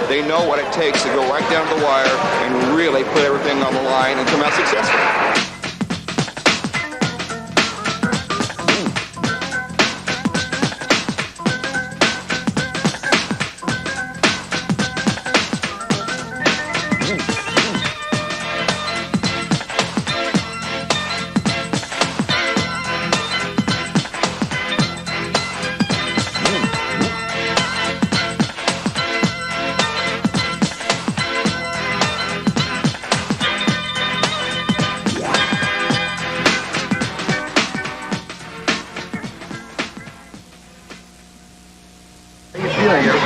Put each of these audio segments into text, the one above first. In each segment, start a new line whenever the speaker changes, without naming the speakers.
They know what it takes to go right down to the wire and really put everything on the line and come out successful.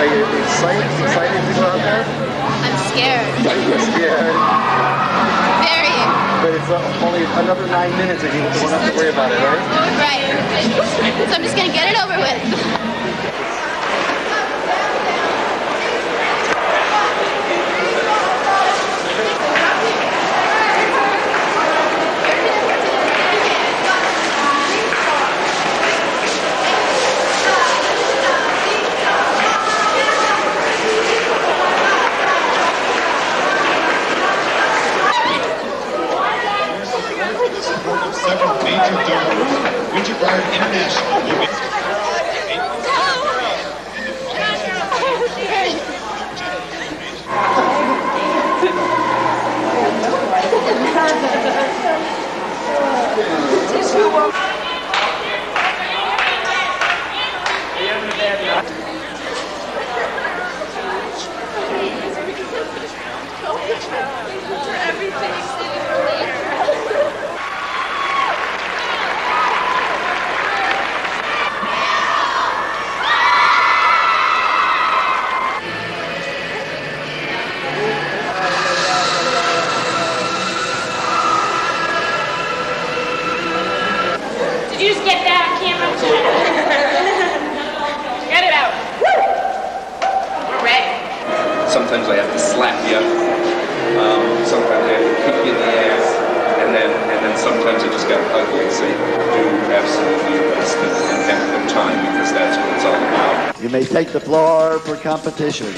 Are you excited to go out there?
I'm scared.
You're scared?
Very.
But it's only another 9 minutes and you won't have to worry about it, right?
Right. So I'm just going to get it over with.
You just get that on camera. Get it out. We're ready.
Sometimes I have to slap you. Sometimes I have to kick you in the ass. And then sometimes I just got to hug you and say, do absolutely your best and have a good time, because that's what it's all about.
You may take the floor for competition.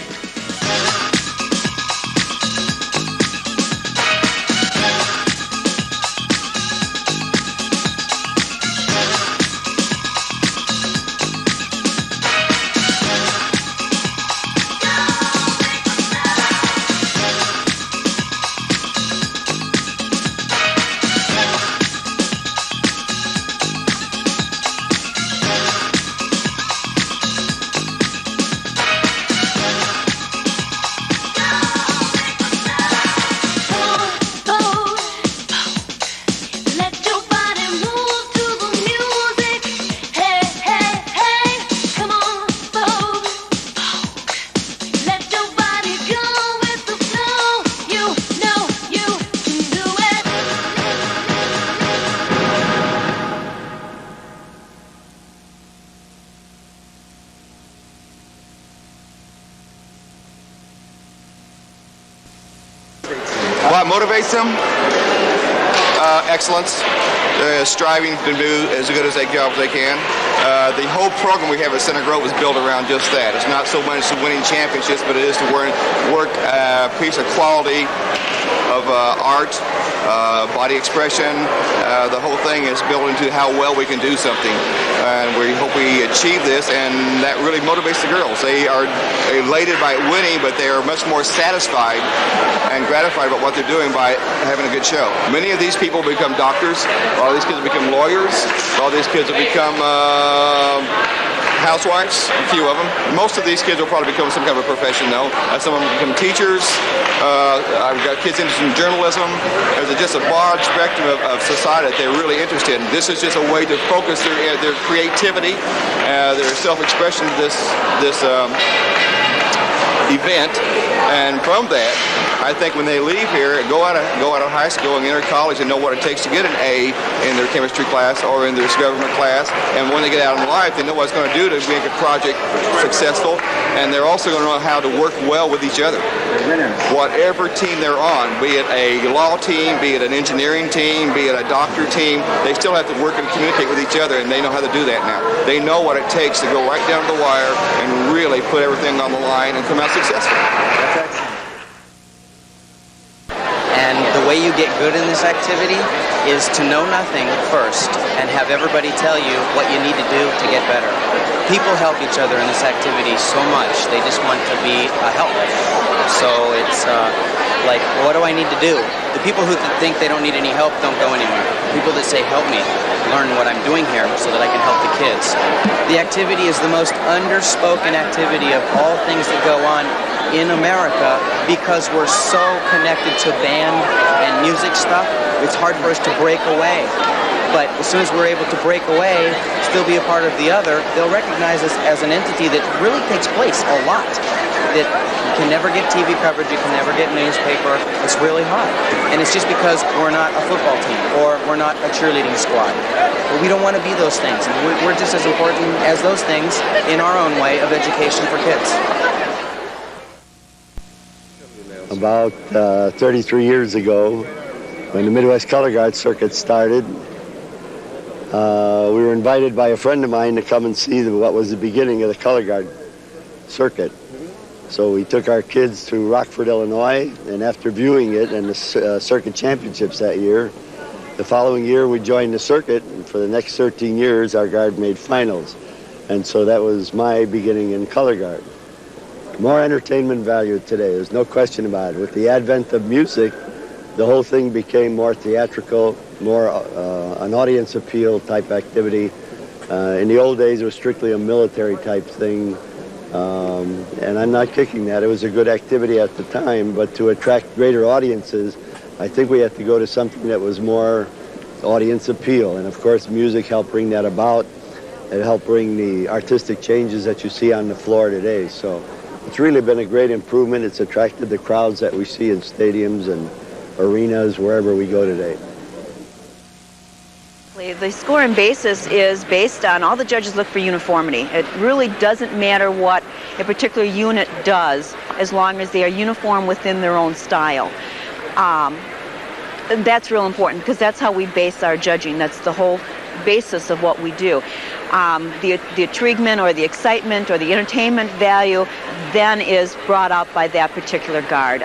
What motivates them? Excellence, striving to do as good as they can. The whole program we have at Center Grove is built around just that. It's not so much to winning championships, but it is to work a piece of quality of art, body expression. The whole thing is built into how well we can do something. And we hope we achieve this, and that really motivates the girls. They are elated by winning, but they are much more satisfied and gratified about what they're doing by having a good show. Many of these people become doctors. All these kids become lawyers. All these kids have become housewives, a few of them. Most of these kids will probably become some kind of a profession, though. Some of them become teachers. I've got kids interested in journalism. There's just a broad spectrum of society that they're really interested in. This is just a way to focus their creativity, their self-expression to this event, and from that, I think when they leave here, go out of high school and enter college and know what it takes to get an A in their chemistry class or in their government class, and when they get out in life, they know what it's going to do to make a project successful, and they're also going to know how to work well with each other. Whatever team they're on, be it a law team, be it an engineering team, be it a doctor team, they still have to work and communicate with each other, and they know how to do that now. They know what it takes to go right down to the wire and really put everything on the line and come out successful.
That's excellent.
And the way you get good in this activity is to know nothing first and have everybody tell you what you need to do to get better. People help each other in this activity so much. They just want to be a help. So it's like, what do I need to do? The people who think they don't need any help don't go anywhere. People that say, help me learn what I'm doing here so that I can help the kids. The activity is the most underspoken activity of all things that go on in America because we're so connected to band and music stuff. It's hard for us to break away. But as soon as we're able to break away, still be a part of the other, they'll recognize us as an entity that really takes place a lot. That you can never get TV coverage, you can never get newspaper. It's really hard. And it's just because we're not a football team or we're not a cheerleading squad. But we don't want to be those things. And we're just as important as those things in our own way of education for kids.
About 33 years ago, when the Midwest Color Guard circuit started, we were invited by a friend of mine to come and see what was the beginning of the Color Guard circuit. So we took our kids to Rockford, Illinois, and after viewing it and the circuit championships that year, the following year we joined the circuit, and for the next 13 years our guard made finals. And so that was my beginning in Color Guard. More entertainment value today, there's no question about it. With the advent of music, the whole thing became more theatrical, more an audience appeal type activity. In the old days, it was strictly a military type thing, and I'm not kicking that. It was a good activity at the time, but to attract greater audiences, I think we had to go to something that was more audience appeal, and of course music helped bring that about. It helped bring the artistic changes that you see on the floor today. So it's really been a great improvement. It's attracted the crowds that we see in stadiums and arenas, wherever we go today.
The score and basis is based on, all the judges look for uniformity. It really doesn't matter what a particular unit does as long as they are uniform within their own style. That's real important because that's how we base our judging. That's the whole basis of what we do. The intriguement or the excitement or the entertainment value then is brought out by that particular guard.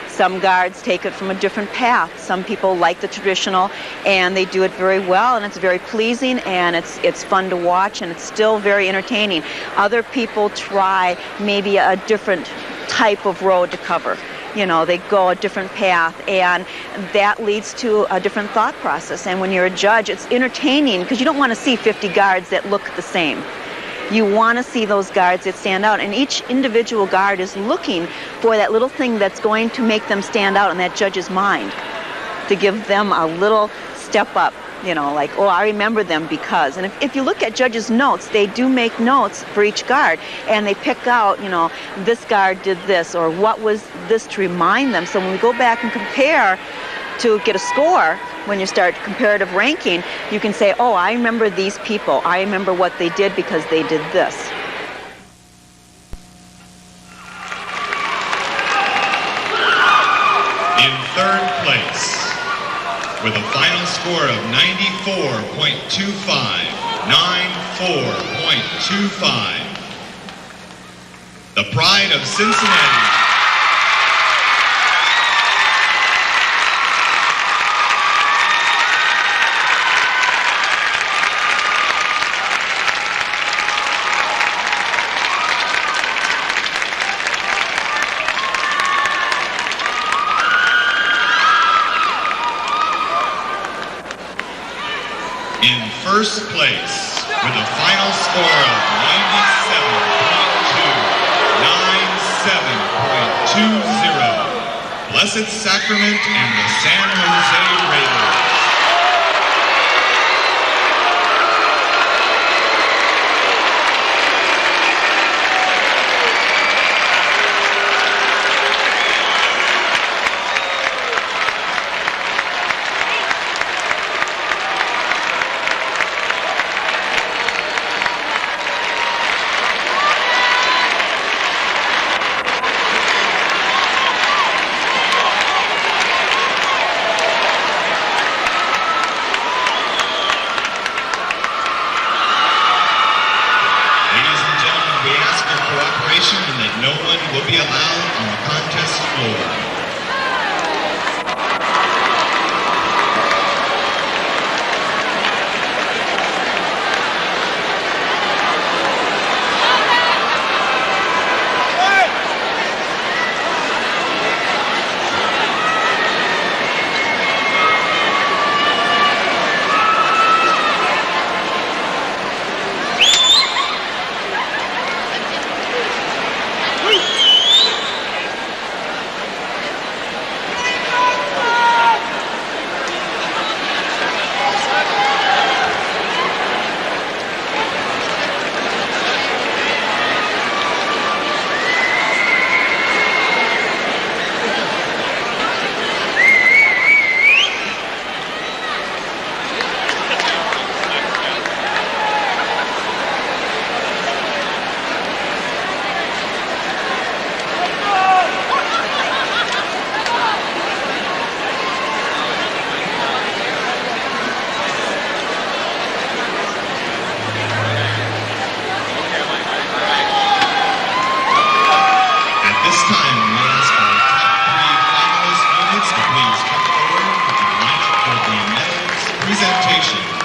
Some guards take it from a different path. Some people like the traditional and they do it very well, and it's very pleasing and it's fun to watch, and it's still very entertaining. Other people try maybe a different type of road to cover. You know, they go a different path, and that leads to a different thought process. And when you're a judge, it's entertaining because you don't want to see 50 guards that look the same. You want to see those guards that stand out, and each individual guard is looking for that little thing that's going to make them stand out in that judge's mind, to give them a little step up, you know, like, oh, I remember them because. And if you look at judges' notes, they do make notes for each guard, and they pick out, you know, this guard did this, or what was this to remind them. So when we go back and compare to get a score, when you start comparative ranking, you can say, oh, I remember these people. I remember what they did because they did this.
In third place, with a final score of 94.25, the Pride of Cincinnati. In first place, with a final score of 97.2, 97.20. Blessed Sacrament and the San Jose Raiders. And that no one will be allowed on the contest floor. This time, we ask our top 3 finalist units to please come forward to line up for the medals presentation.